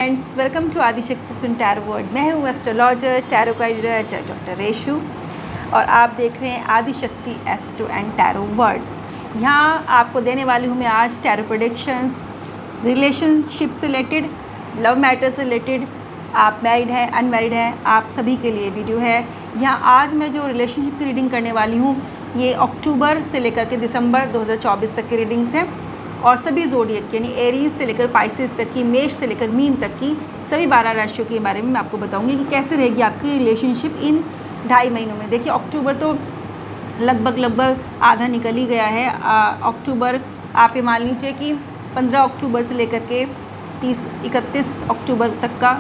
Friends, welcome to Adishakti सुन tarot world. मैं हूँ astrologer, tarot guider doctor Reshu और आप देख रहे हैं Adishakti astro and tarot world. यहाँ आपको देने वाली हूँ मैं आज टैरो प्रेडिक्शंस, रिलेशनशिप से रिलेटेड, लव मैटर से रिलेटेड। आप मैरिड हैं, अनमैरिड हैं, आप सभी के लिए वीडियो है। यहाँ आज मैं जो रिलेशनशिप की रीडिंग करने वाली हूँ ये अक्टूबर से लेकर के दिसंबर 2024 तक की रीडिंग्स हैं और सभी ज़ोडिएक यानी एरीज से लेकर पाइसेस तक की, मेष से लेकर मीन तक की सभी 12 राशियों के बारे में मैं आपको बताऊंगी कि कैसे रहेगी आपकी रिलेशनशिप इन 2.5 महीनों में। देखिए, अक्टूबर तो लगभग आधा निकल ही गया है। अक्टूबर आप ये मान लीजिए कि 15 अक्टूबर से लेकर के 31 अक्टूबर तक का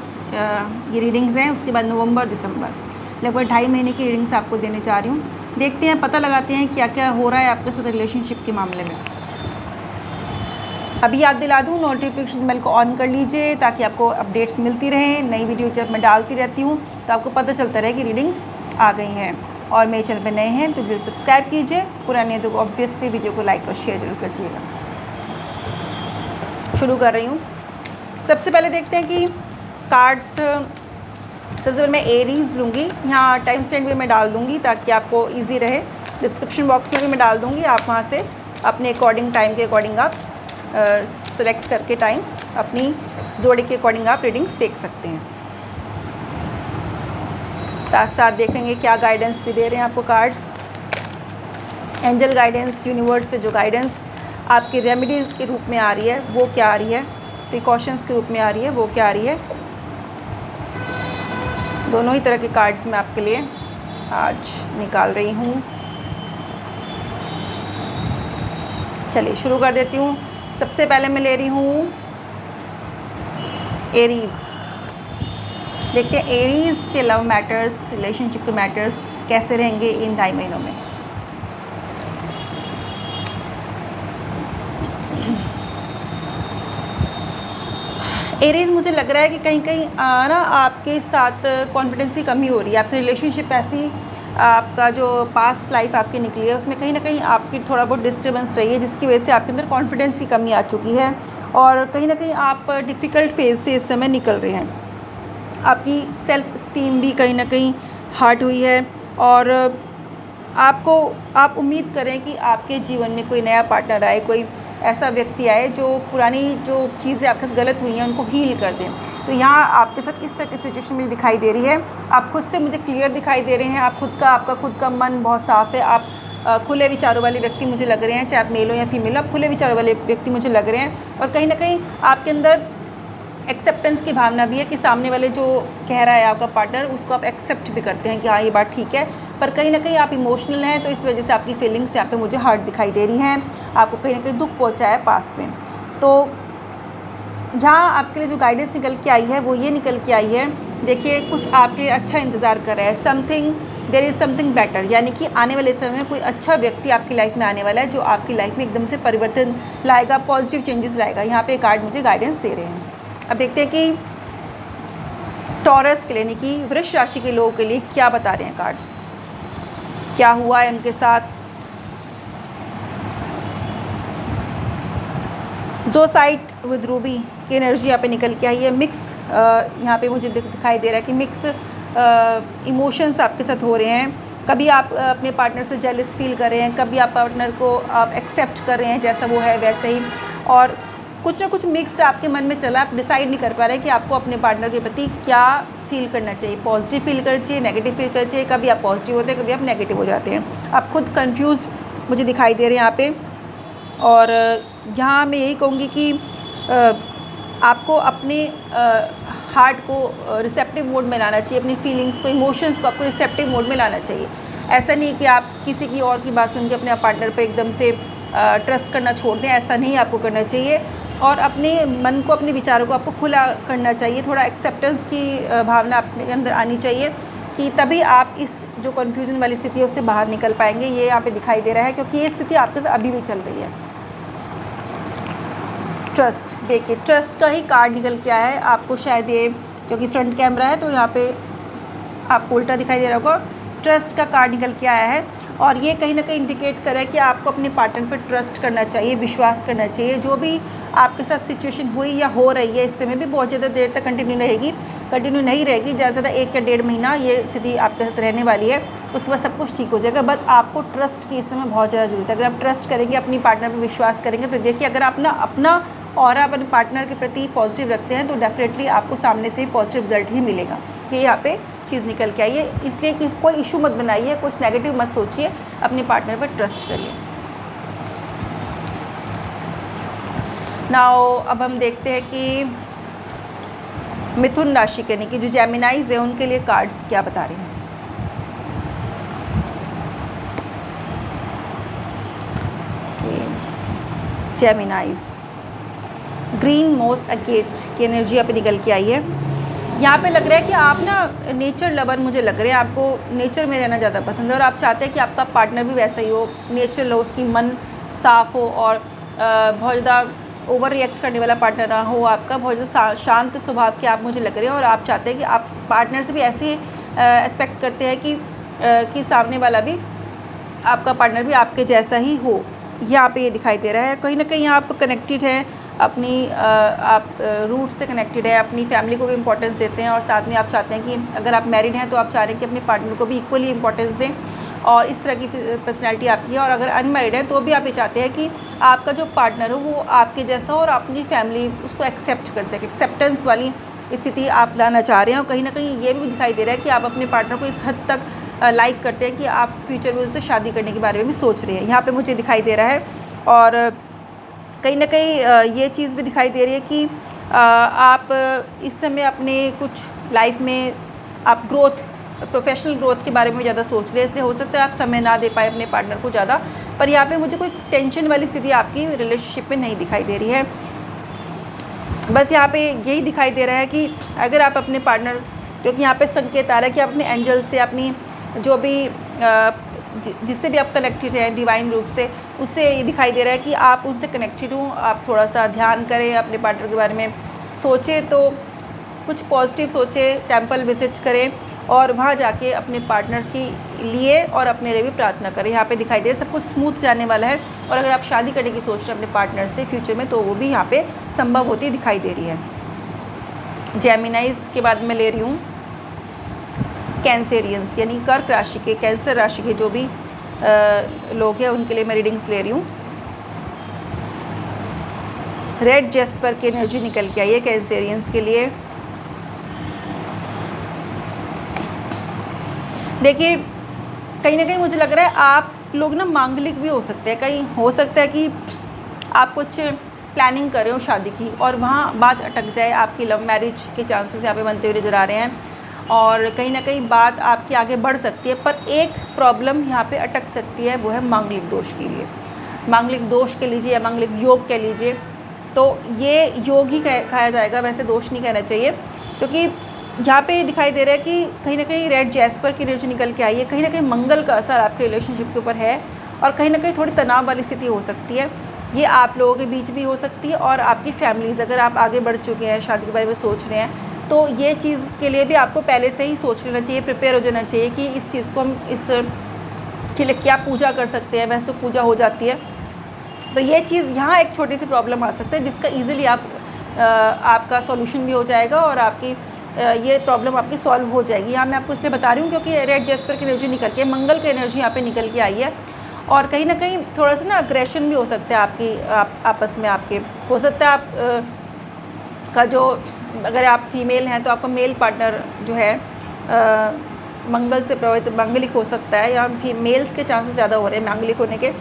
ये रीडिंग्स हैं। उसके बाद नवंबर, दिसंबर, लगभग 2.5 महीने की रीडिंग्स आपको देने जा रही हूँ। देखते हैं, पता लगाते हैं क्या क्या हो रहा है आपके साथ रिलेशनशिप के मामले में। अभी याद दिला दूँ, नोटिफिकेशन बेल को ऑन कर लीजिए ताकि आपको अपडेट्स मिलती रहें। नई वीडियो जब मैं डालती रहती हूँ तो आपको पता चलता रहे कि रीडिंग्स आ गई हैं। और मेरे चैनल पर नए हैं तो जल्दी सब्सक्राइब कीजिए, पुराने तो ऑब्वियसली वीडियो को लाइक और शेयर जरूर करिएगा। शुरू कर रही हूँ। सबसे पहले देखते हैं कि कार्ड्स, सबसे पहले मैं एरीज लूँगी। यहाँ टाइम स्टैम्प भी मैं डाल दूँगी ताकि आपको ईजी रहे। डिस्क्रिप्शन बॉक्स में भी मैं डाल दूँगी, आप वहाँ से अपने अकॉर्डिंग, टाइम के अकॉर्डिंग आप सेलेक्ट करके टाइम अपनी जोड़ी के अकॉर्डिंग आप रीडिंग्स देख सकते हैं। साथ साथ देखेंगे क्या गाइडेंस भी दे रहे हैं आपको कार्ड्स। एंजल गाइडेंस, यूनिवर्स से जो गाइडेंस आपकी रेमेडी के रूप में आ रही है वो क्या आ रही है, प्रिकॉशंस के रूप में आ रही है वो क्या आ रही है। दोनों ही तरह के कार्ड्स मैं आपके लिए आज निकाल रही हूँ। चलिए शुरू कर देती हूँ। सबसे पहले मैं ले रही हूँ एरीज। देखते हैं एरीज के लव मैटर्स, रिलेशनशिप के मैटर्स कैसे रहेंगे इन 2.5 महीनों में। एरीज, मुझे लग रहा है कि कहीं कहीं ना आपके साथ कॉन्फिडेंस की कमी हो रही है। आपकी रिलेशनशिप ऐसी, आपका जो पास्ट लाइफ आपकी निकली है उसमें कहीं ना कहीं आपकी थोड़ा बहुत डिस्टर्बेंस रही है जिसकी वजह से आपके अंदर कॉन्फिडेंस की कमी आ चुकी है और कहीं ना कहीं आप डिफ़िकल्ट फेज से इस समय निकल रहे हैं। आपकी सेल्फ स्टीम भी कहीं ना कहीं हर्ट हुई है और आप उम्मीद करें कि आपके जीवन में कोई नया पार्टनर आए, कोई ऐसा व्यक्ति आए जो पुरानी जो चीज़ें आपके साथ गलत हुई हैं उनको हील कर दें। तो यहाँ आपके साथ इस तरह की सिचुएशन मुझे दिखाई दे रही है। आप खुद से मुझे क्लियर दिखाई दे रहे हैं। आपका खुद का मन बहुत साफ़ है। आप खुले विचारों वाले व्यक्ति मुझे लग रहे हैं, चाहे आप मेल हो या फीमेल, आप खुले विचारों वाले व्यक्ति मुझे लग रहे हैं। और कहीं ना कहीं आपके अंदर एक्सेप्टेंस की भावना भी है कि सामने वाले जो कह रहा है आपका पार्टनर उसको आप एक्सेप्ट भी करते हैं कि हाँ ये बात ठीक है। पर कहीं ना कहीं आप इमोशनल हैं तो इस वजह से आपकी फीलिंग्स यहाँ पे मुझे हर्ट दिखाई दे रही हैं। आपको कहीं ना कहीं दुख पहुँचा है पास में। तो यहाँ आपके लिए जो गाइडेंस निकल के आई है वो ये निकल के आई है। देखिए, कुछ आपके अच्छा इंतज़ार कर रहा है। देयर इज़ समथिंग बेटर, यानी कि आने वाले समय में कोई अच्छा व्यक्ति आपकी लाइफ में आने वाला है जो आपकी लाइफ में एकदम से परिवर्तन लाएगा, पॉजिटिव चेंजेस लाएगा। यहाँ पे कार्ड मुझे गाइडेंस दे रहे हैं। अब देखते हैं कि टॉरस के लिए, यानी कि वृष राशि के लोगों के लिए क्या बता रहे हैं कार्ड्स, क्या हुआ है उनके साथ। ज़ोसाइट विद रूबी की एनर्जी यहाँ पे निकल के आई है। मिक्स यहाँ पे मुझे दिखाई दे रहा है कि मिक्स इमोशंस आपके साथ हो रहे हैं। कभी आप अपने पार्टनर से जेलस फील कर रहे हैं, कभी आप पार्टनर को आप एक्सेप्ट कर रहे हैं जैसा वो है वैसे ही, और कुछ ना कुछ मिक्स्ड आपके मन में चला। आप डिसाइड नहीं कर पा रहे कि आपको अपने पार्टनर के प्रति क्या फील करना चाहिए, पॉजिटिव फील करना चाहिए, नेगेटिव फील करना चाहिए। कभी आप पॉजिटिव होते हैं, कभी आप नेगेटिव हो जाते हैं। आप खुद कन्फ्यूज़ड मुझे दिखाई दे रहे हैं यहाँ पे। और यहाँ मैं यही कहूँगी कि आपको अपने हार्ट को रिसेप्टिव मोड में लाना चाहिए, अपनी फीलिंग्स को, इमोशंस को आपको रिसेप्टिव मोड में लाना चाहिए। ऐसा नहीं कि आप किसी की और की बात सुन के अपने पार्टनर पे एकदम से ट्रस्ट करना छोड़ दें, ऐसा नहीं आपको करना चाहिए। और अपने मन को, अपने विचारों को आपको खुला करना चाहिए। थोड़ा एक्सेप्टेंस की भावना अपने अंदर आनी चाहिए कि तभी आप इस जो कन्फ्यूजन वाली स्थिति है उससे बाहर निकल पाएंगे। ये यहाँ पे दिखाई दे रहा है क्योंकि ये स्थिति आपके साथ अभी भी चल रही है। ट्रस्ट, देखिए ट्रस्ट का ही कार्ड निकल के आया है आपको। शायद ये क्योंकि फ्रंट कैमरा है तो यहाँ पे आपको उल्टा दिखाई दे रहा होगा। ट्रस्ट का कार्ड निकल के आया है और ये कहीं ना कहीं इंडिकेट करे कि आपको अपने पार्टनर पर ट्रस्ट करना चाहिए, विश्वास करना चाहिए। जो भी आपके साथ सिचुएशन हुई या हो रही है, इससे में भी बहुत ज़्यादा देर तक कंटिन्यू नहीं रहेगी। ज़्यादा से ज़्यादा 1 या 1.5 महीना ये स्थिति आपके साथ रहने वाली है, उसके बाद सब कुछ ठीक हो जाएगा। बट आपको ट्रस्ट की इस समय बहुत ज़्यादा ज़रूरत है। अगर आप ट्रस्ट करेंगे, अपनी पार्टनर पर विश्वास करेंगे, तो देखिए अगर आप अपना और आप अपने पार्टनर के प्रति पॉजिटिव रखते हैं तो डेफिनेटली आपको सामने से ही पॉजिटिव रिजल्ट ही मिलेगा। ये यहाँ पे चीज़ निकल के आई है। इसलिए कि कोई इशू मत बनाइए, कुछ नेगेटिव मत सोचिए, अपने पार्टनर पर ट्रस्ट करिए। नाउ अब हम देखते हैं कि मिथुन राशि के यानी कि जो जेमिनाइज है उनके लिए कार्ड्स क्या बता रहे हैं। जेमिनाइज ग्रीन मोस अगेट की एनर्जी यहाँ पे निकल के आई है। यहाँ पे लग रहा है कि आप ना नेचर लवर मुझे लग रहे हैं, आपको नेचर में रहना ज़्यादा पसंद है और आप चाहते हैं कि आपका पार्टनर भी वैसा ही हो, नेचर हो, उसकी मन साफ़ हो और बहुत ज़्यादा ओवर रिएक्ट करने वाला पार्टनर ना हो आपका, बहुत ज़्यादा शांत स्वभाव के आप मुझे लग रहे हैं। और आप चाहते हैं कि आप पार्टनर से भी ऐसे एक्सपेक्ट करते हैं कि सामने वाला भी, आपका पार्टनर भी आपके जैसा ही हो। यहाँ पे ये दिखाई दे रहा है कहीं ना कहीं आप कनेक्टेड हैं अपनी आप रूट से कनेक्टेड है, अपनी फैमिली को भी इम्पोर्टेंस देते हैं और साथ में आप चाहते हैं कि अगर आप मैरिड हैं तो आप चाह रहे हैं कि अपने पार्टनर को भी इक्वली इम्पोर्टेंस दें और इस तरह की पर्सनैलिटी आपकी है। और अगर अनमैरिड है तो भी आप ये चाहते हैं कि आपका जो पार्टनर हो वो आपके जैसा हो और अपनी फैमिली उसको एक्सेप्ट कर सके, एक्सेप्टेंस वाली स्थिति आप लाना चाह रहे हैं। और कहीं ना कहीं ये भी दिखाई दे रहा है कि आप अपने पार्टनर को इस हद तक लाइक करते हैं कि आप फ्यूचर में उससे शादी करने के बारे में भी सोच रहे हैं, यहाँ पे मुझे दिखाई दे रहा है। और कहीं ना कहीं ये चीज़ भी दिखाई दे रही है कि आप इस समय अपने कुछ लाइफ में आप प्रोफेशनल ग्रोथ के बारे में ज़्यादा सोच रहे हैं, इसलिए हो सकता है आप समय ना दे पाए अपने पार्टनर को ज़्यादा। पर यहाँ पे मुझे कोई टेंशन वाली स्थिति आपकी रिलेशनशिप में नहीं दिखाई दे रही है। बस यहाँ पे यही दिखाई दे रहा है कि अगर आप अपने पार्टनर, क्योंकि यहाँ पे संकेत आ रहा है कि आप अपने एंजल से, अपनी जो भी जिससे भी आप कनेक्टेड हैं डिवाइन रूप से, उससे ये दिखाई दे रहा है कि आप उनसे कनेक्टेड हो। आप थोड़ा सा ध्यान करें, अपने पार्टनर के बारे में सोचें तो कुछ पॉजिटिव सोचें, टेंपल विजिट करें और वहाँ जाके अपने पार्टनर के लिए और अपने लिए भी प्रार्थना करें। यहाँ पे दिखाई दे रहा है सब कुछ स्मूथ जाने वाला है। और अगर आप शादी करने की सोच रहे हैं अपने पार्टनर से फ्यूचर में, तो वो भी यहाँ पे संभव होती दिखाई दे रही है। जेमिनाइज के बाद मैं ले रही हूँ कैंसेरियंस यानी कर्क राशि के, कैंसर राशि के जो भी लोग हैं उनके लिए मैं रीडिंग्स ले रही हूँ। रेड जेस्पर की एनर्जी निकल के आई है कैंसेरियंस के लिए। देखिए कहीं ना कहीं मुझे लग रहा है आप लोग ना मांगलिक भी हो सकते हैं। कहीं हो सकता है कि आप कुछ प्लानिंग कर रहे हो शादी की और वहाँ बात अटक जाए, आपकी लव मैरिज के चांसेस यहाँ पे बनते हुए नज़र आ रहे हैं और कहीं ना कहीं बात आपकी आगे बढ़ सकती है। पर एक प्रॉब्लम यहाँ पे अटक सकती है, वो है मांगलिक दोष के लिए। मांगलिक दोष कह लीजिए या मांगलिक योग कह लीजिए, तो ये योग ही कहा जाएगा, वैसे दोष नहीं कहना चाहिए। क्योंकि यहाँ पे दिखाई दे रहा है कि कहीं ना कहीं रेड जैस्पर की एनर्जी निकल के आई है। कहीं ना कहीं मंगल का असर आपके रिलेशनशिप के ऊपर है और कहीं ना कहीं थोड़ी तनाव वाली स्थिति हो सकती है। ये आप लोगों के बीच भी हो सकती है और आपकी फैमिलीज़, अगर आप आगे बढ़ चुके हैं, शादी के बारे में सोच रहे हैं, तो ये चीज़ के लिए भी आपको पहले से ही सोच लेना चाहिए, प्रिपेयर हो जाना चाहिए कि इस चीज़ को हम इस के लिए क्या पूजा कर सकते हैं। वैसे तो पूजा हो जाती है, तो ये चीज़ यहाँ एक छोटी सी प्रॉब्लम आ सकता है जिसका ईजिली आपका सॉल्यूशन भी हो जाएगा और आपकी ये प्रॉब्लम आपकी सॉल्व हो जाएगी। यहाँ मैं आपको इसलिए बता रही हूँ क्योंकि रेड जेस्पर की एनर्जी निकल के, मंगल की एनर्जी यहाँ पे निकल के आई है और कहीं ना कहीं थोड़ा सा ना अग्रेशन भी हो सकता है आपस में आपके। हो सकता है आप का जो, अगर आप फीमेल हैं तो आपका मेल पार्टनर जो है मंगल से प्रभावित मांगलिक हो सकता है, या मेल्स के चांसेस ज़्यादा हो रहे हैं मांगलिक होने के।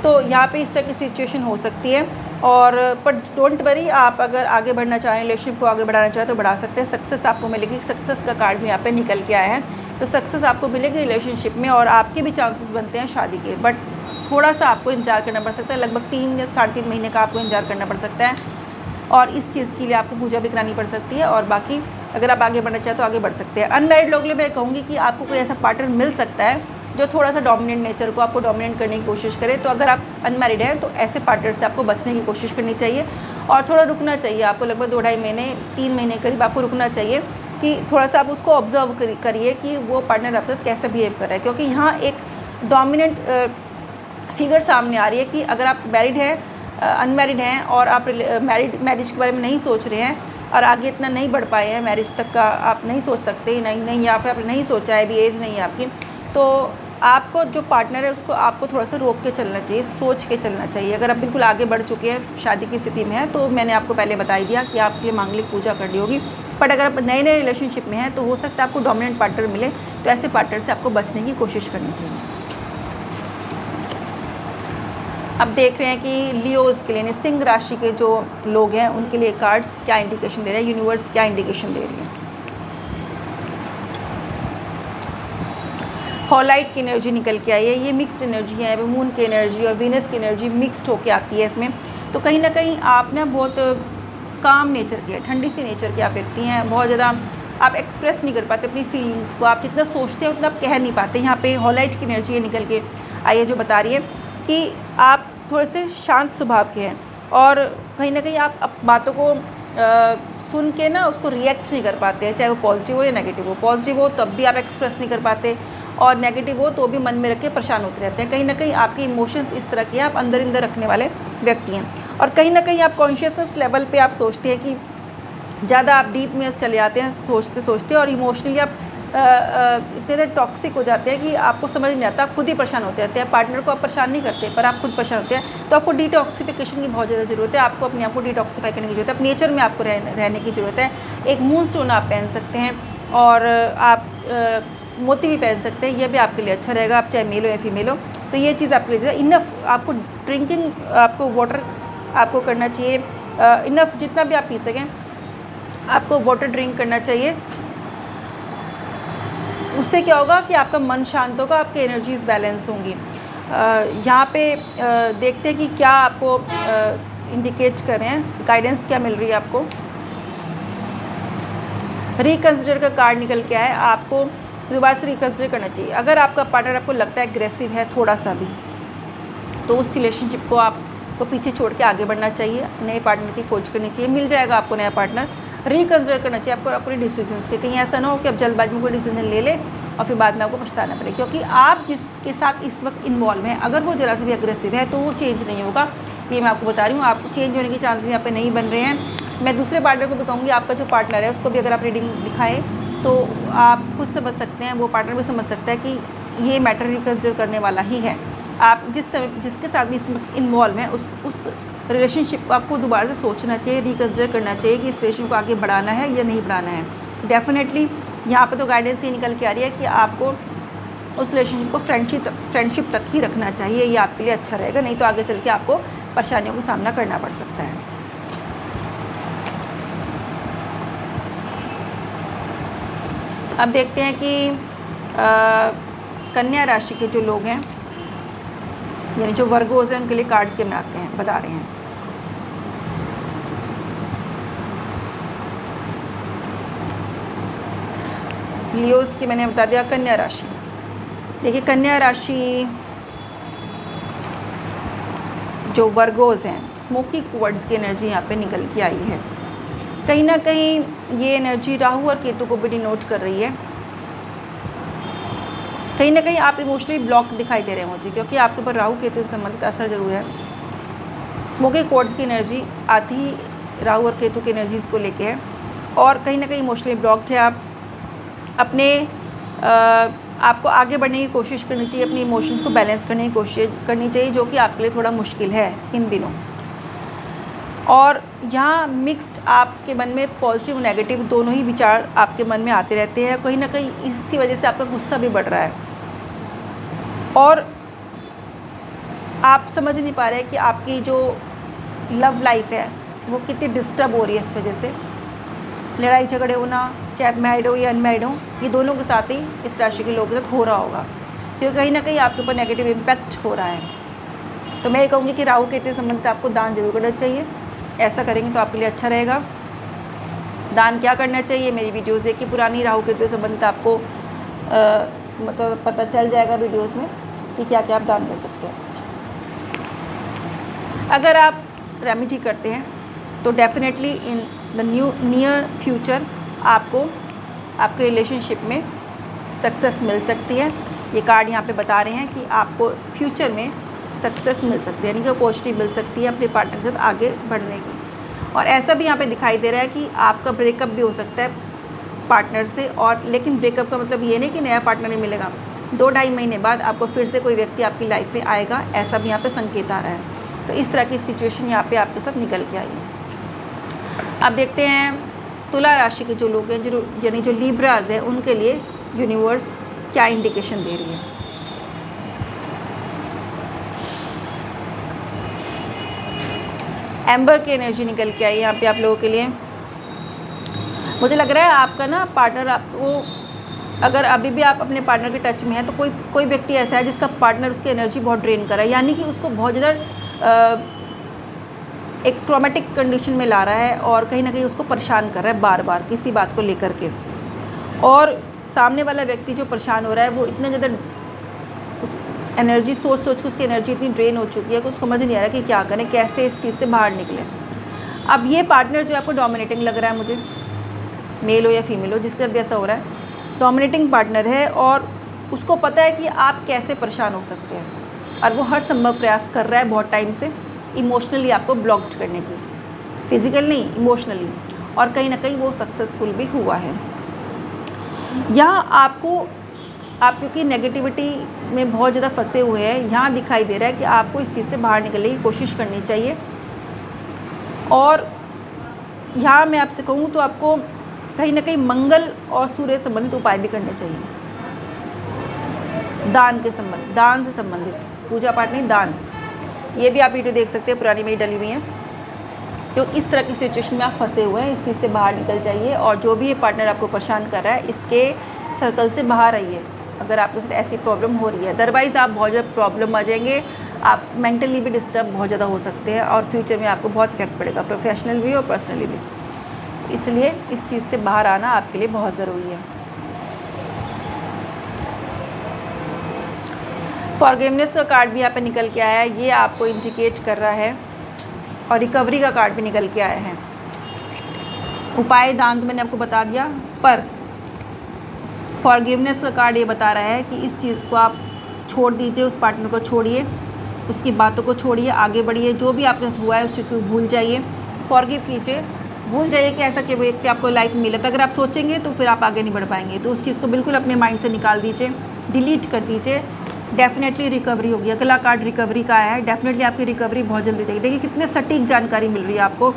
तो यहाँ पे इस तरह की सिचुएशन हो सकती है। और पर डोंट वरी, आप अगर आगे बढ़ना चाहें, रिलेशनशिप को आगे बढ़ाना चाहें तो बढ़ा सकते हैं। सक्सेस आपको मिलेगी, सक्सेस का कार्ड भी यहाँ पे निकल के आया है, तो सक्सेस आपको मिलेगी रिलेशनशिप में और आपके भी चांसेस बनते हैं शादी के। बट थोड़ा सा आपको इंतजार करना पड़ सकता है, लगभग 3 या 3.5 महीने का आपको इंतजार करना पड़ सकता है और इस चीज़ के लिए आपको पूजा भी करानी पड़ सकती है। और बाकी अगर आप आगे बढ़ना चाहें तो आगे बढ़ सकते हैं। अनमैरिड लोग लिए मैं कहूँगी कि आपको कोई ऐसा पार्टनर मिल सकता है जो थोड़ा सा डोमिनेंट नेचर को आपको डोमिनेट करने की कोशिश करे। तो अगर आप अनमैरिड हैं तो ऐसे पार्टनर से आपको बचने की कोशिश करनी चाहिए और थोड़ा रुकना चाहिए आपको, लगभग 2-2.5 महीने 3 महीने करीब आपको रुकना चाहिए कि थोड़ा सा आप उसको ऑब्जर्व करिए कि वो पार्टनर आपके साथ कैसे बिहेव कर रहा है। क्योंकि यहाँ एक डोमिनेंट फिगर सामने आ रही है कि अगर आप मैरिड हैं अनमैरिड हैं और आप मैरिज के बारे में नहीं सोच रहे हैं और आगे इतना नहीं बढ़ पाए हैं, मैरिज तक का आप नहीं सोच सकते, नहीं या फिर आपने नहीं सोचा है, अभी एज नहीं है आपकी, तो आपको जो पार्टनर है उसको आपको थोड़ा सा रोक के चलना चाहिए, सोच के चलना चाहिए। अगर आप बिल्कुल आगे बढ़ चुके हैं, शादी की स्थिति में है, तो मैंने आपको पहले बता ही दिया कि आपके लिए मांगलिक पूजा करनी होगी। बट अगर आप नए रिलेशनशिप में हैं तो हो सकता है आपको डोमिनेंट पार्टनर मिले, तो ऐसे पार्टनर से आपको बचने की कोशिश करनी चाहिए। अब देख रहे हैं कि लियोज़ के लिए, सिंह राशि के जो लोग हैं उनके लिए कार्ड्स क्या इंडिकेशन दे रहे हैं, यूनिवर्स क्या इंडिकेशन दे रही है। हॉलाइट की एनर्जी निकल के आई है, ये मिक्स्ड एनर्जी है, मून की एनर्जी और वीनस की एनर्जी मिक्स्ड होके आती है इसमें। तो कहीं ना कहीं आप ना बहुत काम नेचर के, ठंडी सी नेचर के आप व्यक्ति हैं, बहुत ज़्यादा आप एक्सप्रेस नहीं कर पाते अपनी फीलिंग्स को, आप जितना सोचते हैं उतना आप कह नहीं पाते। यहाँ पे हॉलाइट की एनर्जी ये निकल के आई है जो बता रही है कि आप थोड़े से शांत स्वभाव के हैं और कहीं ना कहीं आप बातों को सुन के ना उसको रिएक्ट नहीं कर पाते हैं, चाहे वो पॉजिटिव हो या नेगेटिव हो। पॉजिटिव हो तब भी आप एक्सप्रेस नहीं कर पाते और नेगेटिव हो तो भी मन में रख के परेशान होते रहते हैं। कहीं ना कहीं आपके इमोशंस इस तरह के हैं, आप अंदर रखने वाले व्यक्ति हैं और कहीं ना कहीं आप कॉन्शियसनेस लेवल पे आप सोचते हैं कि ज़्यादा आप डीप में चले जाते हैं सोचते और इमोशनली आप इतने देर टॉक्सिक हो जाते हैं कि आपको समझ नहीं आता, आप खुद ही परेशान होते रहते हैं। पार्टनर को आप परेशान नहीं करते पर आप खुद परेशान होते हैं। तो आपको डिटॉक्सिफिकेशन की बहुत ज़्यादा ज़रूरत है, आपको अपने आप को डिटॉक्सीफाई करने की ज़रूरत है, अपने नेचर में आपको रहने की ज़रूरत है। एक मून स्टोन आप पहन सकते हैं और आप मोती भी पहन सकते हैं, यह भी आपके लिए अच्छा रहेगा, आप चाहे मेल हो या फीमेल हो। तो ये चीज़ आपके लिए इनफ, आपको ड्रिंकिंग, आपको वाटर आपको करना चाहिए इनफ, जितना भी आप पी सकें आपको वाटर ड्रिंक करना चाहिए। उससे क्या होगा कि आपका मन शांत होगा, आपकी एनर्जीज बैलेंस होंगी। यहाँ पे देखते हैं कि क्या आपको इंडिकेट कर रहे हैं, गाइडेंस क्या मिल रही है आपको। रिकंसिडर का कार्ड निकल के आया है, आपको दोबारा से रिकंसिडर करना चाहिए। अगर आपका पार्टनर आपको लगता है एग्रेसिव है थोड़ा सा भी, तो उस रिलेशनशिप को आपको पीछे छोड़ के आगे बढ़ना चाहिए, नए पार्टनर की खोज करनी चाहिए, मिल जाएगा आपको नया पार्टनर। रिकंसिडर करना चाहिए आपको अपने डिसीजंस के, कहीं ऐसा ना हो कि आप जल्दबाजी में कोई डिसीजन ले लें और फिर बाद में आपको पछताना पड़े, क्योंकि आप जिसके साथ इस वक्त इन्वॉल्व हैं अगर वो ज़रा से भी अग्रेसिव है तो वो चेंज नहीं होगा। ये मैं आपको बता रही हूँ, आपको चेंज होने के चांसेस यहाँ पे नहीं बन रहे हैं। मैं दूसरे पार्टनर को भी कहूँगी, आपका जो पार्टनर है उसको भी अगर आप रीडिंग दिखाएँ तो आप खुद समझ सकते हैं, वो पार्टनर भी समझ सकता है कि ये मैटर रिकंसिडर करने वाला ही है। आप जिसके साथ भी इस वक्त इन्वॉल्व हैं उस रिलेशनशिप को आपको दोबारा से सोचना चाहिए, रिकंसिडर करना चाहिए कि इस रिलेशन को आगे बढ़ाना है या नहीं बढ़ाना है। डेफिनेटली यहाँ पे तो गाइडेंस ये निकल के आ रही है कि आपको उस रिलेशनशिप को फ्रेंडशिप तक ही रखना चाहिए, ये आपके लिए अच्छा रहेगा, नहीं तो आगे चल के आपको परेशानियों का सामना करना पड़ सकता है। अब देखते हैं कि कन्या राशि के जो लोग हैं यानी जो वर्गोज हैं उनके लिए कार्ड्स के बनाते हैं, बता रहे हैं। लियोस की मैंने बता दिया। कन्या राशि, देखिए कन्या राशि जो वर्गोज हैं, स्मोकी क्वार्ट्ज की एनर्जी यहाँ पे निकल के आई है। कहीं ना कहीं ये एनर्जी राहु और केतु को भी डिनोट कर रही है। कहीं ना कहीं आप इमोशनली ब्लॉक दिखाई दे रहे हैं मुझे, क्योंकि आपके ऊपर राहु केतु से संबंधित असर जरूर है। स्मोकी क्वार्ट्ज की एनर्जी आती ही राहु और केतु की एनर्जीज़ को लेके है और कहीं ना कहीं इमोशनली ब्लॉक्ड है आप। अपने आपको आगे बढ़ने की कोशिश करनी चाहिए, अपनी इमोशंस को बैलेंस करने की कोशिश करनी चाहिए, जो कि आपके लिए थोड़ा मुश्किल है इन दिनों। और यहाँ मिक्स्ड आपके मन में पॉजिटिव और नेगेटिव दोनों ही विचार आपके मन में आते रहते हैं। कहीं ना कहीं इसी वजह से आपका गुस्सा भी बढ़ रहा है और आप समझ नहीं पा रहे हैं कि आपकी जो लव लाइफ है वो कितनी डिस्टर्ब हो रही है इस वजह से। लड़ाई झगड़े होना, चाहे मैरिड हो या अनमैरिड हो, ये दोनों के साथ ही इस राशि के लोगों के साथ हो रहा होगा, क्योंकि कहीं ना कहीं आपके ऊपर नेगेटिव इम्पैक्ट हो रहा है। तो मैं ये कहूँगी कि राहु केतु से संबंधित आपको दान जरूर करना चाहिए, ऐसा करेंगे तो आपके लिए अच्छा रहेगा। दान क्या करना चाहिए, मेरी वीडियोज़ देखिए पुरानी, राहु केतु से संबंधित आपको मतलब पता चल जाएगा वीडियोज़ में कि क्या क्या आप दान कर सकते हैं। अगर आप रेमेडी करते हैं तो definitely in the near future आपको आपके रिलेशनशिप में सक्सेस मिल सकती है। ये कार्ड यहाँ पे बता रहे हैं कि आपको फ्यूचर में सक्सेस मिल सकती है, यानी कि अपॉर्चुनिटी मिल सकती है अपने पार्टनर के साथ आगे बढ़ने की। और ऐसा भी यहाँ पे दिखाई दे रहा है कि आपका ब्रेकअप भी हो सकता है पार्टनर से, और लेकिन ब्रेकअप का मतलब ये नहीं कि नया पार्टनर नहीं मिलेगा, 2-2.5 महीने बाद आपको फिर से कोई व्यक्ति आपकी लाइफ में आएगा, ऐसा भी यहाँ पे संकेत आ रहा है। तो इस तरह की सिचुएशन यहाँ पे आपके साथ निकल के आई है। अब देखते हैं तुला राशि के जो लोग हैं, जो यानी जो लिब्राज है, उनके लिए यूनिवर्स क्या इंडिकेशन दे रही है। एम्बर की एनर्जी निकल के आई यहाँ पे आप लोगों के लिए। मुझे लग रहा है आपका ना पार्टनर आपको, अगर अभी भी आप अपने पार्टनर के टच में हैं, तो कोई व्यक्ति ऐसा है जिसका पार्टनर उसकी एनर्जी बहुत ड्रेन कर रहा है, यानी कि उसको बहुत ज़्यादा एक ट्रॉमेटिक कंडीशन में ला रहा है और कहीं ना कहीं उसको परेशान कर रहा है बार बार किसी बात को लेकर के। और सामने वाला व्यक्ति जो परेशान हो रहा है वो इतना ज़्यादा उस एनर्जी सोच के उसकी एनर्जी इतनी ड्रेन हो चुकी है कि उसको समझ नहीं आ रहा कि क्या करें, कैसे इस चीज़ से बाहर निकले। अब ये पार्टनर जो आपको डोमिनेटिंग लग रहा है मुझे, मेल हो या फीमेल हो, जिसके साथ भी ऐसा हो रहा है, डोमिनेटिंग पार्टनर है और उसको पता है कि आप कैसे परेशान हो सकते हैं और वो हर संभव प्रयास कर रहा है बहुत टाइम से इमोशनली आपको ब्लॉक्ड करने की, फिजिकल नहीं इमोशनली, और कहीं ना कहीं वो सक्सेसफुल भी हुआ है। यहाँ आप क्योंकि नेगेटिविटी में बहुत ज़्यादा फंसे हुए हैं, यहाँ दिखाई दे रहा है कि आपको इस चीज़ से बाहर निकलने की कोशिश करनी चाहिए। और यहाँ मैं आपसे कहूँ तो आपको कहीं ना कहीं मंगल और सूर्य संबंधित उपाय भी करने चाहिए, दान से संबंधित, पूजा पाठ नहीं, दान। ये भी आप वीडियो देख सकते हैं, पुरानी में ही डली हुई है। तो इस तरह की सिचुएशन में आप फंसे हुए हैं, इस चीज़ से बाहर निकल जाइए और जो भी ये पार्टनर आपको परेशान कर रहा है इसके सर्कल से बाहर आइए अगर आपके साथ ऐसी प्रॉब्लम हो रही है। अदरवाइज़ आप बहुत ज़्यादा प्रॉब्लम आ जाएंगे, आप मेंटली भी डिस्टर्ब बहुत ज़्यादा हो सकते हैं और फ्यूचर में आपको बहुत इफेक्ट पड़ेगा, प्रोफेशनल भी और पर्सनली भी। इसलिए इस चीज़ से बाहर आना आपके लिए बहुत ज़रूरी है। फॉरगिवनेस का कार्ड भी यहाँ पे निकल के आया है, ये आपको इंडिकेट कर रहा है, और रिकवरी का कार्ड भी निकल के आया है। उपाय दान तो मैंने आपको बता दिया, पर फॉरगिवनेस का कार्ड ये बता रहा है कि इस चीज़ को आप छोड़ दीजिए, उस पार्टनर को छोड़िए, उसकी बातों को छोड़िए, आगे बढ़िए, जो भी आपके साथ हुआ है उस चीज़ को भूल जाइए, फॉरगिव कीजिए, भूल जाइए कि ऐसा कि वो व्यक्ति आपको लाइफ में मिला था। अगर आप सोचेंगे तो फिर आप आगे नहीं बढ़ पाएंगे, तो उस चीज़ को बिल्कुल अपने माइंड से निकाल दीजिए, डिलीट कर दीजिए, डेफिनेटली रिकवरी होगी। अगला कार्ड रिकवरी का आया है, डेफिनेटली आपकी रिकवरी बहुत जल्दी हो जाएगी। देखिए कितने सटीक जानकारी मिल रही है आपको।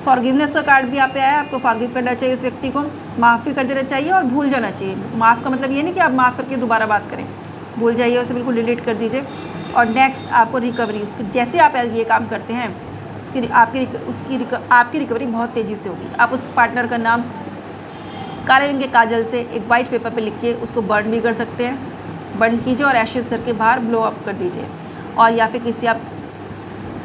फॉरगिवनेस का कार्ड भी यहाँ पे आया है, आपको फॉरगिव करना चाहिए, उस व्यक्ति को माफ़ भी कर देना चाहिए और भूल जाना चाहिए। माफ़ का मतलब ये नहीं कि आप माफ़ करके दोबारा बात करें, भूल जाइए, उसे बिल्कुल डिलीट कर दीजिए। और नेक्स्ट आपको रिकवरी, उसकी जैसे आप ये काम करते हैं आपकी रिकवरी बहुत तेज़ी से होगी। आप उस पार्टनर का नाम काले रंग के काजल से एक वाइट पेपर पे लिख के उसको बर्न भी कर सकते हैं, बर्न कीजिए और एशेज़ करके बाहर ब्लो अप कर दीजिए, और या फिर किसी आप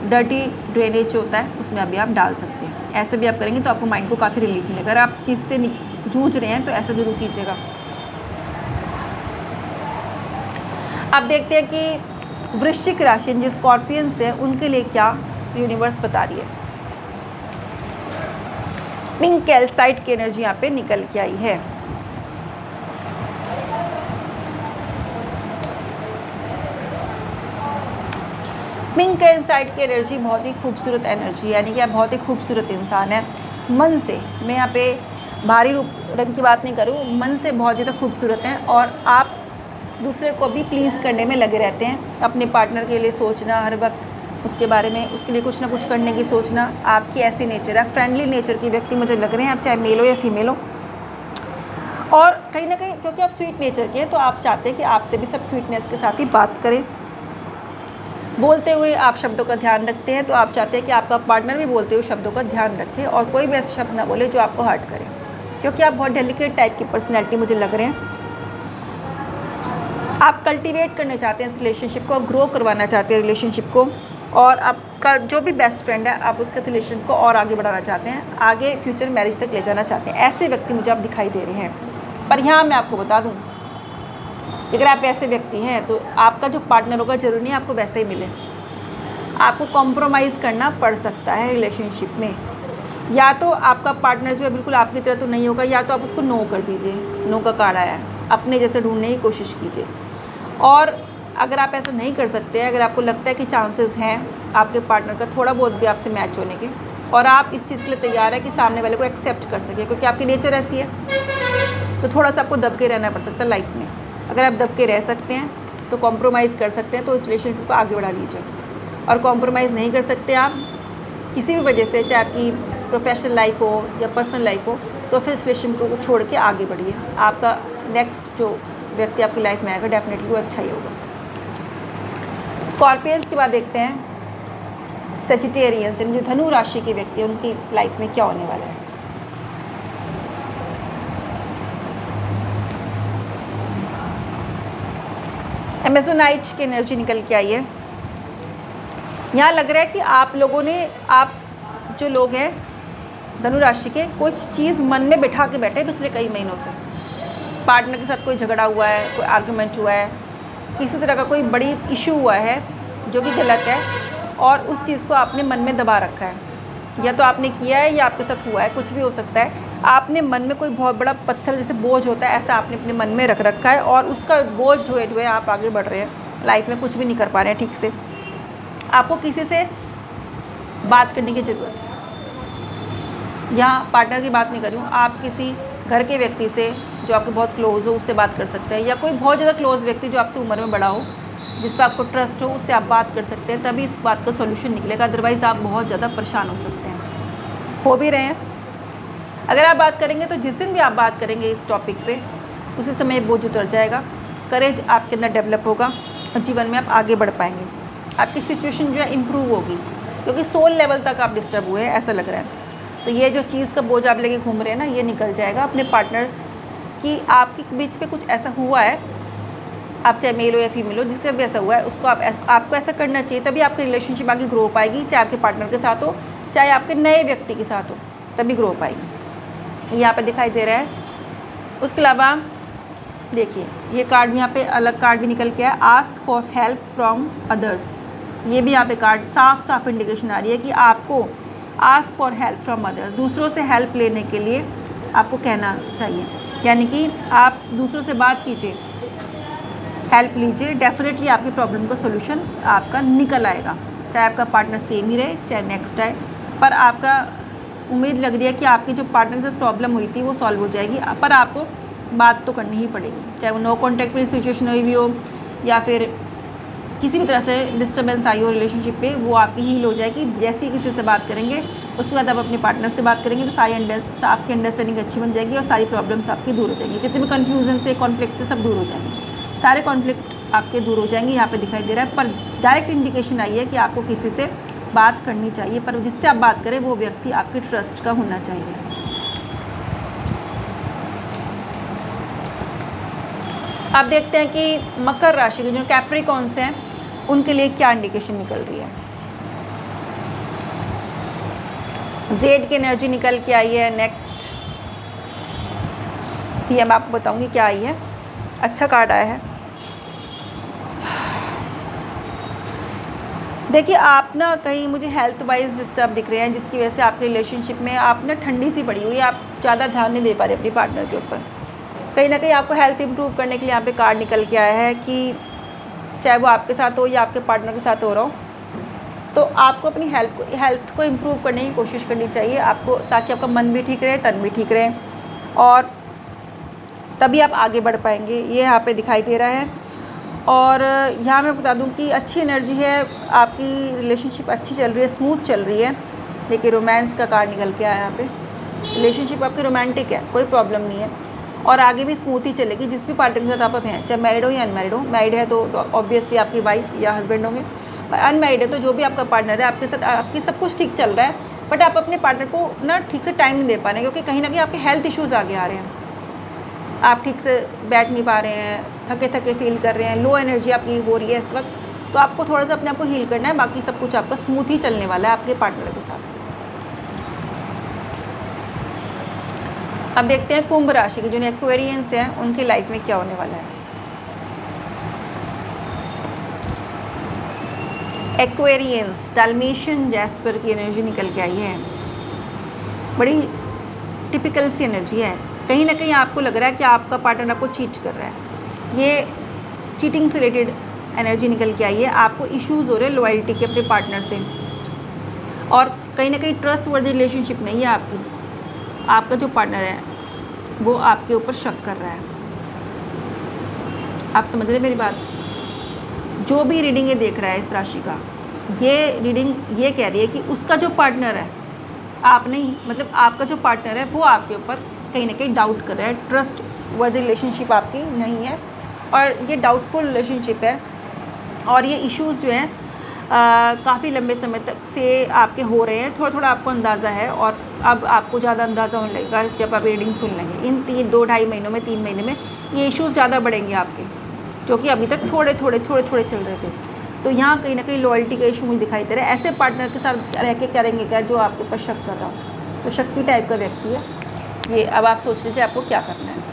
डर्टी ड्रेनेज होता है उसमें अभी आप डाल सकते हैं। ऐसे भी आप करेंगे तो आपको माइंड को काफ़ी रिलीफ मिलेगा। अगर आप चीज़ से जूझ रहे हैं तो ऐसा ज़रूर कीजिएगा। अब देखते हैं कि वृश्चिक राशि जो स्कॉर्पियंस है उनके लिए क्या यूनिवर्स बता रही है। पिंक कैल्साइट की एनर्जी यहाँ पे निकल के आई है। पिंक कैल्साइट की एनर्जी बहुत ही खूबसूरत एनर्जी, यानी कि आप बहुत ही खूबसूरत इंसान हैं मन से। मैं यहाँ पे भारी रूप रंग की बात नहीं करूँ, मन से बहुत ज़्यादा खूबसूरत हैं और आप दूसरे को भी प्लीज़ करने में लगे रहते हैं। अपने पार्टनर के लिए सोचना हर वक्त, उसके बारे में, उसके लिए कुछ ना कुछ करने की सोचना, आपकी ऐसी नेचर है। फ्रेंडली नेचर की व्यक्ति मुझे लग रहे हैं आप, चाहे मेल हो या फीमेल हो। और कहीं ना कहीं क्योंकि आप स्वीट नेचर के हैं तो आप चाहते हैं कि आपसे भी सब स्वीटनेस के साथ ही बात करें। बोलते हुए आप शब्दों का ध्यान रखते हैं, तो आप चाहते हैं कि आपका पार्टनर भी बोलते हुए शब्दों का ध्यान रखे और कोई भी ऐसे शब्द ना बोले जो आपको हर्ट करे, क्योंकि आप बहुत डेलिकेट टाइप की पर्सनैलिटी मुझे लग रहे हैं। आप कल्टीवेट करना चाहते हैं इस रिलेशनशिप को, ग्रो करवाना चाहते हैं रिलेशनशिप को, और आपका जो भी बेस्ट फ्रेंड है आप उसके रिलेशनशिप को और आगे बढ़ाना चाहते हैं, आगे फ्यूचर मैरिज तक ले जाना चाहते हैं। ऐसे व्यक्ति मुझे आप दिखाई दे रहे हैं। पर यहाँ मैं आपको बता दूँ, अगर आप ऐसे व्यक्ति हैं तो आपका जो पार्टनर होगा ज़रूरी नहीं आपको वैसे ही मिले, आपको कॉम्प्रोमाइज़ करना पड़ सकता है रिलेशनशिप में। या तो आपका पार्टनर जो है बिल्कुल आपकी तरह तो नहीं होगा, या तो आप उसको नो कर दीजिए, नो का कार्ड आया है, अपने जैसे ढूंढने की कोशिश कीजिए। और अगर आप ऐसा नहीं कर सकते, अगर आपको लगता है कि चांसेस हैं आपके पार्टनर का थोड़ा बहुत भी आपसे मैच होने के, और आप इस चीज़ के लिए तैयार है कि सामने वाले को एक्सेप्ट कर सके, क्योंकि आपकी नेचर ऐसी है, तो थोड़ा सा आपको दब के रहना पड़ सकता है लाइफ में। अगर आप दब के रह सकते हैं तो कॉम्प्रोमाइज़ कर सकते हैं, तो इस रिलेशनशिप को आगे बढ़ा लीजिए। और कॉम्प्रोमाइज़ नहीं कर सकते आप किसी भी वजह से, चाहे आपकी प्रोफेशनल लाइफ हो या पर्सनल लाइफ हो, तो फिर इस रिलेशनशिप को छोड़ के आगे बढ़िए। आपका नेक्स्ट जो व्यक्ति आपकी लाइफ में आएगा डेफिनेटली वो अच्छा ही होगा। स्कॉर्पियंस के बाद देखते हैं सेजिटेरियंस, जो धनु राशि के व्यक्ति हैं उनकी लाइफ में क्या होने वाला है। एमेजोनाइट की एनर्जी निकल के आई है। यहाँ लग रहा है कि आप लोगों ने, आप जो लोग हैं धनु राशि के, कुछ चीज़ मन में बिठा के बैठे पिछले कई महीनों से। पार्टनर के साथ कोई झगड़ा हुआ है, कोई आर्गुमेंट हुआ है, किसी तरह का कोई बड़ी इशू हुआ है जो कि गलत है, और उस चीज़ को आपने मन में दबा रखा है। या तो आपने किया है या आपके साथ हुआ है, कुछ भी हो सकता है। आपने मन में कोई बहुत बड़ा पत्थर जैसे बोझ होता है, ऐसा आपने अपने मन में रख रखा है, और उसका बोझ ढोए ढोए आप आगे बढ़ रहे हैं लाइफ में, कुछ भी नहीं कर पा रहे हैं ठीक से। आपको किसी से बात करने की ज़रूरत है। यहाँ पार्टनर की बात नहीं कर रही हूँ, आप किसी घर के व्यक्ति से जो आपके बहुत क्लोज़ हो उससे बात कर सकते हैं, या कोई बहुत ज़्यादा क्लोज़ व्यक्ति जो आपसे उम्र में बड़ा हो, जिस पर आपको ट्रस्ट हो, उससे आप बात कर सकते हैं, तभी इस बात का सॉल्यूशन निकलेगा। अदरवाइज़ आप बहुत ज़्यादा परेशान हो सकते हैं, हो भी रहे हैं। अगर आप बात करेंगे तो जिस दिन भी आप बात करेंगे इस टॉपिक पे, उसी समय बोझ उतर जाएगा, करेज आपके अंदर डेवलप होगा और जीवन में आप आगे बढ़ पाएंगे। आपकी सिचुएशन जो है इम्प्रूव होगी, क्योंकि सोल लेवल तक आप डिस्टर्ब हुए हैं ऐसा लग रहा है। तो ये जो चीज़ का बोझ आप लेके घूम रहे हैं ना, ये निकल जाएगा। अपने पार्टनर की आपके बीच पे कुछ ऐसा हुआ है, आप चाहे मेल हो या फीमेल हो, जिसका भी ऐसा हुआ है, उसको आपको ऐसा करना चाहिए, तभी आपकी रिलेशनशिप आगे ग्रो हो पाएगी। चाहे आपके पार्टनर के साथ हो, चाहे आपके नए व्यक्ति के साथ हो, तभी ग्रो हो पाएगी। यहाँ पे दिखाई दे रहा है। उसके अलावा देखिए ये कार्ड भी, यहाँ पे अलग कार्ड भी निकल के आया, ask for help from others. ये भी यहाँ पे कार्ड साफ साफ इंडिकेशन आ रही है कि आपको ask for help from others, दूसरों से हेल्प लेने के लिए आपको कहना चाहिए। यानी कि आप दूसरों से बात कीजिए, हेल्प लीजिए, डेफिनेटली आपकी प्रॉब्लम का सोल्यूशन आपका निकल आएगा। चाहे आपका पार्टनर सेम ही रहे, चाहे नेक्स्ट आए, पर आपका उम्मीद लग रही है कि आपकी जो पार्टनर के साथ प्रॉब्लम हुई थी वो सॉल्व हो जाएगी, पर आपको बात तो करनी ही पड़ेगी। चाहे वो नो कॉन्टैक्ट में सिचुएशन हुई भी हो, या फिर किसी भी तरह से डिस्टर्बेंस आई हो रिलेशनशिप पे, वो आपकी हील हो जाएगी। जैसे ही किसी से बात करेंगे, उसके बाद आप अपने पार्टनर से बात करेंगे, तो आपकी अंडरस्टैंडिंग अच्छी बन जाएगी और सारी प्रॉब्लम्स आपकी दूर हो जाएंगी। जितने भी कन्फ्यूजन थे, कॉन्फ्लिक्ट थे, सब दूर हो जाएंगे, सारे कॉन्फ्लिक्ट आपके दूर हो जाएंगे। यहाँ पे दिखाई दे रहा है, पर डायरेक्ट इंडिकेशन आई है कि आपको किसी से बात करनी चाहिए, पर जिससे आप बात करें वो व्यक्ति आपके ट्रस्ट का होना चाहिए। आप देखते हैं कि मकर राशि के जो कैप्रिकॉन्स हैं उनके लिए क्या इंडिकेशन निकल रही है। जेड की एनर्जी निकल के आई है। नेक्स्ट भी मैं आपको बताऊंगी क्या आई है। अच्छा कार्ड आया है। देखिए आप ना कहीं मुझे हेल्थ वाइज डिस्टर्ब दिख रहे हैं, जिसकी वजह से आपके रिलेशनशिप में आप ना ठंडी सी पड़ी हुई है, आप ज़्यादा ध्यान नहीं दे पा रहे अपनी पार्टनर के ऊपर। कहीं ना कहीं आपको हेल्थ इंप्रूव करने के लिए यहाँ पे कार्ड निकल के आया है कि चाहे वो आपके साथ हो या आपके पार्टनर के साथ हो रहा हो, तो आपको अपनी हेल्थ को इम्प्रूव करने की कोशिश करनी चाहिए आपको, ताकि आपका मन भी ठीक रहे, तन भी ठीक रहे, और तभी आप आगे बढ़ पाएंगे। ये यहाँ पे दिखाई दे रहा है। और यहाँ मैं बता दूँ कि अच्छी एनर्जी है, आपकी रिलेशनशिप अच्छी चल रही है, स्मूथ चल रही है। देखिए रोमांस का कार्ड निकल के आया यहाँ पे। रिलेशनशिप आपकी रोमांटिक है, कोई प्रॉब्लम नहीं है, और आगे भी स्मूथ ही चलेगी। जिस भी पार्टनर के साथ आप हैं, चाहे मैरिड हो या अनमैरिड हो। मैरिड है तो ऑब्वियसली आपकी वाइफ या हस्बैंड होंगे, अनमैरिड है तो जो भी आपका पार्टनर है, आपके साथ आपकी सब कुछ ठीक चल रहा है, बट आप अपने पार्टनर को ना ठीक से टाइम नहीं दे पा रहे हैं, क्योंकि कहीं ना कहीं आपके हेल्थ इश्यूज़ आगे आ रहे हैं। आप ठीक से बैठ नहीं पा रहे हैं, थके थके फील कर रहे हैं, लो एनर्जी आपकी हो रही है इस वक्त, तो आपको थोड़ा सा अपने आप को हील करना है। बाकी सब कुछ आपका स्मूथ ही चलने वाला है आपके पार्टनर के साथ। अब देखते हैं कुंभ राशि के जो एक्वेरियंस हैं उनकी लाइफ में क्या होने वाला है। एक्वेरियंस डाल्मेशियन जैस्पर की एनर्जी निकल के आई है। बड़ी टिपिकल सी एनर्जी है। कहीं ना कहीं आपको लग रहा है कि आपका पार्टनर आपको चीट कर रहा है। ये चीटिंग से रिलेटेड एनर्जी निकल के आई है, आपको इश्यूज़ हो रहे हैं लॉयल्टी के अपने पार्टनर से, और कहीं ना कहीं ट्रस्ट वर्दी रिलेशनशिप नहीं है आपकी। आपका जो पार्टनर है वो आपके ऊपर शक कर रहा है। आप समझ रहे मेरी बात? जो भी रीडिंग ये देख रहा है इस राशि का, ये रीडिंग ये कह रही है कि उसका जो पार्टनर है, आप नहीं, मतलब आपका जो पार्टनर है वो आपके ऊपर कहीं ना कहीं डाउट कर रहा है। ट्रस्ट वर्दी रिलेशनशिप आपकी नहीं है और ये डाउटफुल रिलेशनशिप है, और ये इश्यूज़ जो हैं काफ़ी लंबे समय तक से आपके हो रहे हैं। थोड़ा थोड़ा आपको अंदाज़ा है, और अब आपको ज़्यादा अंदाज़ा होने लगेगा जब आप रीडिंग सुन लेंगे। इन 2-2.5 महीनों में, 3 महीने में ये इश्यूज़ ज़्यादा बढ़ेंगे आपके, जो कि अभी तक थोड़े थोड़े चल रहे थे। तो यहाँ कहीं ना कहीं लॉयल्टी का इशू मुझे दिखाई दे रहा है। ऐसे पार्टनर के साथ रह के करेंगे क्या जो आपके ऊपर शक कर रहा हो, तो शक्ति टाइप का व्यक्ति है ये। अब आप सोच लीजिए आपको क्या करना है।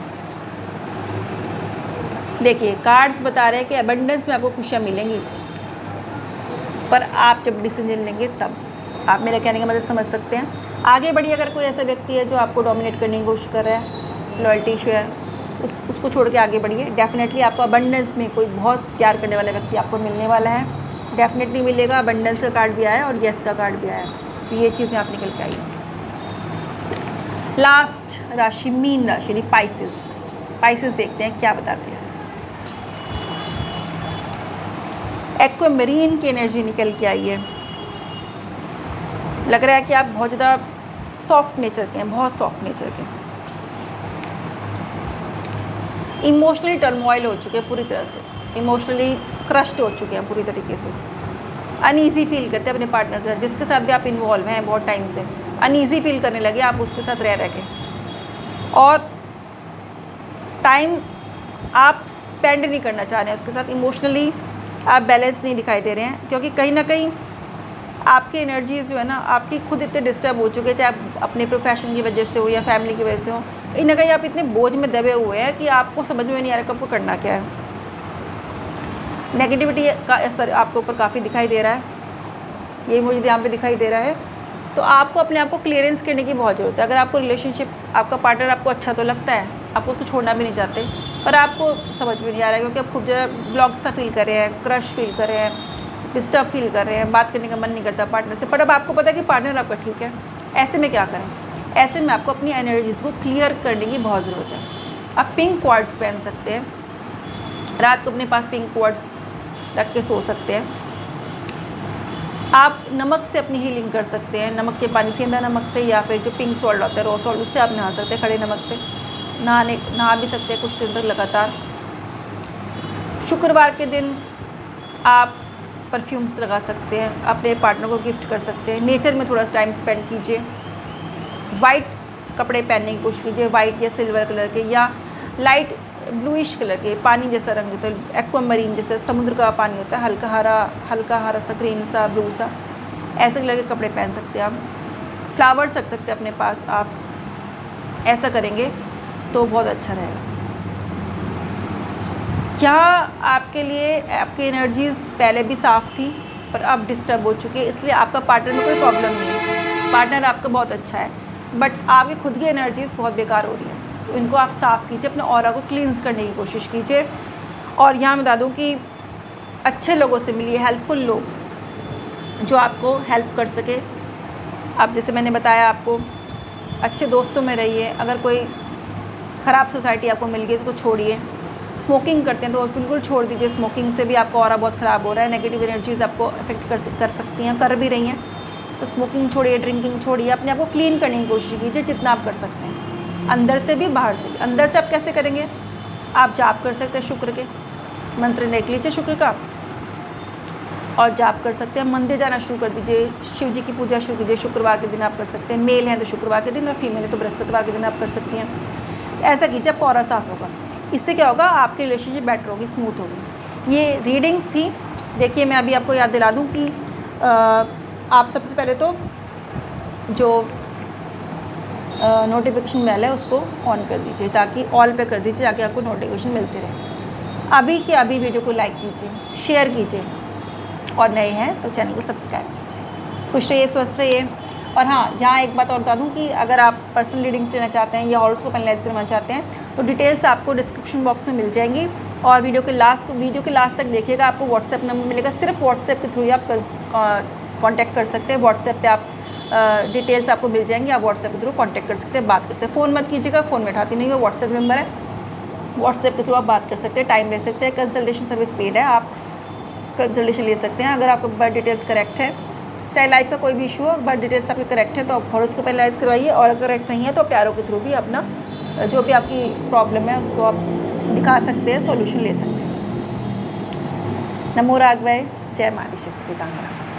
देखिए कार्ड्स बता रहे हैं कि अबंडेंस में आपको खुशियाँ मिलेंगी, पर आप जब डिसीजन लेंगे तब। आप मेरे कहने का मतलब समझ सकते हैं। आगे बढ़िए, अगर कोई ऐसा व्यक्ति है जो आपको डोमिनेट करने की कोशिश कर रहा है, लॉयल्टी इशू है, उसको छोड़ के आगे बढ़िए। डेफिनेटली आपको अबंडेंस में कोई बहुत प्यार करने वाला व्यक्ति आपको मिलने वाला है, डेफिनेटली मिलेगा। अबंडेंस का कार्ड भी आया और येस का कार्ड भी आया, तो ये चीज़ें आप निकल के आई। लास्ट राशि मीन राशि यानी पाइसेस। पाइसेस देखते हैं क्या बताते हैं। एक्वामरीन की एनर्जी निकल के आई है। लग रहा है कि आप बहुत ज़्यादा सॉफ्ट नेचर के हैं, बहुत सॉफ्ट नेचर के। इमोशनली टर्मोइल हो चुके हैं पूरी तरह से, इमोशनली क्रश्ड हो चुके हैं पूरी तरीके से। अनईजी फील करते हैं अपने पार्टनर के साथ, जिसके साथ भी आप इन्वॉल्व हैं बहुत टाइम से। अनईजी फील करने लगे आप उसके साथ रह के, और टाइम आप स्पेंड नहीं करना चाह रहे हैं उसके साथ। इमोशनली आप बैलेंस नहीं दिखाई दे रहे हैं, क्योंकि कहीं ना कहीं आपकी एनर्जीज जो है ना, आपकी खुद इतने डिस्टर्ब हो चुके हैं, चाहे आप अपने प्रोफेशन की वजह से हो या फैमिली की वजह से हो। कहीं ना कहीं आप इतने बोझ में दबे हुए हैं कि आपको समझ में नहीं आ रहा कि आपको करना क्या है। नेगेटिविटी का असर आपके ऊपर काफ़ी दिखाई दे रहा है, ये मुझे यहाँ पे दिखाई दे रहा है। तो आपको अपने आप को क्लियरेंस करने की बहुत ज़रूरत है। अगर आपको रिलेशनशिप, आपका पार्टनर आपको अच्छा तो लगता है, आप उसको छोड़ना भी नहीं चाहते, पर आपको समझ में नहीं आ रहा है क्योंकि आप खूब ज़्यादा ब्लॉक सा फील कर रहे हैं, क्रश फील कर रहे हैं, डिस्टर्ब फील कर रहे हैं, बात करने का मन नहीं करता पार्टनर से। पर अब आपको पता है कि पार्टनर आपका ठीक है, ऐसे में क्या करें? ऐसे में आपको अपनी एनर्जीज़ को क्लियर करने की बहुत ज़रूरत है। आप पिंक क्वार्ट्स पहन सकते हैं, रात को अपने पास पिंक क्वार्ट्स रख के सो सकते हैं। आप नमक से अपनी हीलिंग कर सकते हैं, नमक के पानी से, नमक से, या फिर जो पिंक सॉल्ट होता है, रॉ सॉल्ट, उससे आप नहा सकते हैं। खड़े नमक से नहा भी सकते हैं कुछ दिन तक लगातार। शुक्रवार के दिन आप परफ्यूम्स लगा सकते हैं, अपने पार्टनर को गिफ्ट कर सकते हैं। नेचर में थोड़ा टाइम स्पेंड कीजिए। वाइट कपड़े पहनने की कोशिश कीजिए, वाइट या सिल्वर कलर के, या लाइट ब्लूइश कलर के, पानी जैसा रंग होता है, एक्वामरीन जैसे समुद्र का पानी होता है, हल्का हरा सा, ग्रीन सा, ब्लू सा, ऐसे कलर के कपड़े पहन सकते हैं आप। फ्लावर्स रख सकते हैं अपने पास। आप ऐसा करेंगे तो बहुत अच्छा रहेगा। यहाँ आपके लिए आपकी एनर्जीज़ पहले भी साफ़ थी, पर अब डिस्टर्ब हो चुकी है, इसलिए आपका पार्टनर में कोई प्रॉब्लम नहीं है, पार्टनर आपका बहुत अच्छा है, बट आपकी खुद की एनर्जीज़ बहुत बेकार हो रही है। तो इनको आप साफ़ कीजिए, अपने ऑरा को क्लींस करने की कोशिश कीजिए। और यहाँ मैं बता दूँ कि अच्छे लोगों से मिलिए, हेल्पफुल लोग जो आपको हेल्प कर सके। अब जैसे मैंने बताया आपको, अच्छे दोस्तों में रहिए। अगर कोई ख़राब सोसाइटी आपको मिल गई तो उसको छोड़िए। स्मोकिंग करते हैं तो बिल्कुल छोड़ दीजिए, स्मोकिंग से भी आपका ऑरा बहुत ख़राब हो रहा है, नेगेटिव एनर्जीज़ आपको अफेक्ट कर सकती हैं, कर भी रही हैं। तो स्मोकिंग छोड़िए, ड्रिंकिंग छोड़िए, अपने आप को क्लीन करने की कोशिश कीजिए जितना आप कर सकते हैं, अंदर से भी बाहर से भी। अंदर से आप कैसे करेंगे? आप जाप कर सकते हैं, शुक्र के मंत्र लिख लीजिए शुक्र का, और जाप कर सकते हैं। मंदिर जाना शुरू कर दीजिए, शिव जी की पूजा शुरू कीजिए। शुक्रवार के दिन आप कर सकते हैं, मेल हैं तो शुक्रवार के दिन, और फीमेल है तो बृहस्पतिवार के दिन आप कर सकती हैं। ऐसा कीजिए, आपका ऑरा साफ होगा। इससे क्या होगा? आपकी रिलेशनशिप बेटर होगी, स्मूथ होगी। ये रीडिंग्स थी। देखिए मैं अभी आपको याद दिला दूँ कि आप सबसे पहले तो जो नोटिफिकेशन बेल है उसको ऑन कर दीजिए, ताकि ऑल पे कर दीजिए, ताकि आपको नोटिफिकेशन मिलते रहे। अभी के अभी वीडियो को लाइक कीजिए, शेयर कीजिए, और नए हैं तो चैनल को सब्सक्राइब कीजिए। खुश रहिए, स्वस्थ रहिए। और हाँ, यहाँ एक बात और बता दूँ कि अगर आप पर्सनल रीडिंग्स लेना चाहते हैं या हॉरोस्कोप एनालाइज करना चाहते हैं तो डिटेल्स आपको डिस्क्रिप्शन बॉक्स में मिल जाएंगी। और वीडियो के लास्ट तक देखिएगा, आपको व्हाट्सएप नंबर मिलेगा, सिर्फ व्हाट्सएप के थ्रू ही आप कांटेक्ट कर सकते हैं। व्हाट्सएप पे आप डिटेल्स आपको मिल जाएंगी, आप व्हाट्सएप के थ्रू कांटेक्ट कर सकते हैं, बात कर सकते हैं। फ़ोन मत कीजिएगा, फ़ोन में उठाती नहीं हो, व्हाट्सएप नंबर है, व्हाट्सएप के थ्रू आप बात कर सकते हैं, टाइम ले सकते हैं। कंसल्टेशन सर्विस पेड है, आप कंसल्टेशन ले सकते हैं। अगर आपको बर्थ डिटेल्स करेक्ट है, चाहे लाइफ का कोई भी इशू हो, बर्थ डिटेल्स आपके करेक्ट है तो आप हॉरोस्कोप को पेनलाइज करवाइए, और अगर करेक्ट नहीं है तो टैरो के थ्रू भी अपना जो भी आपकी प्रॉब्लम है उसको आप दिखा सकते हैं, सॉल्यूशन ले सकते हैं। नमो राघवाय, जय माता शक्ति पीताम्बरा।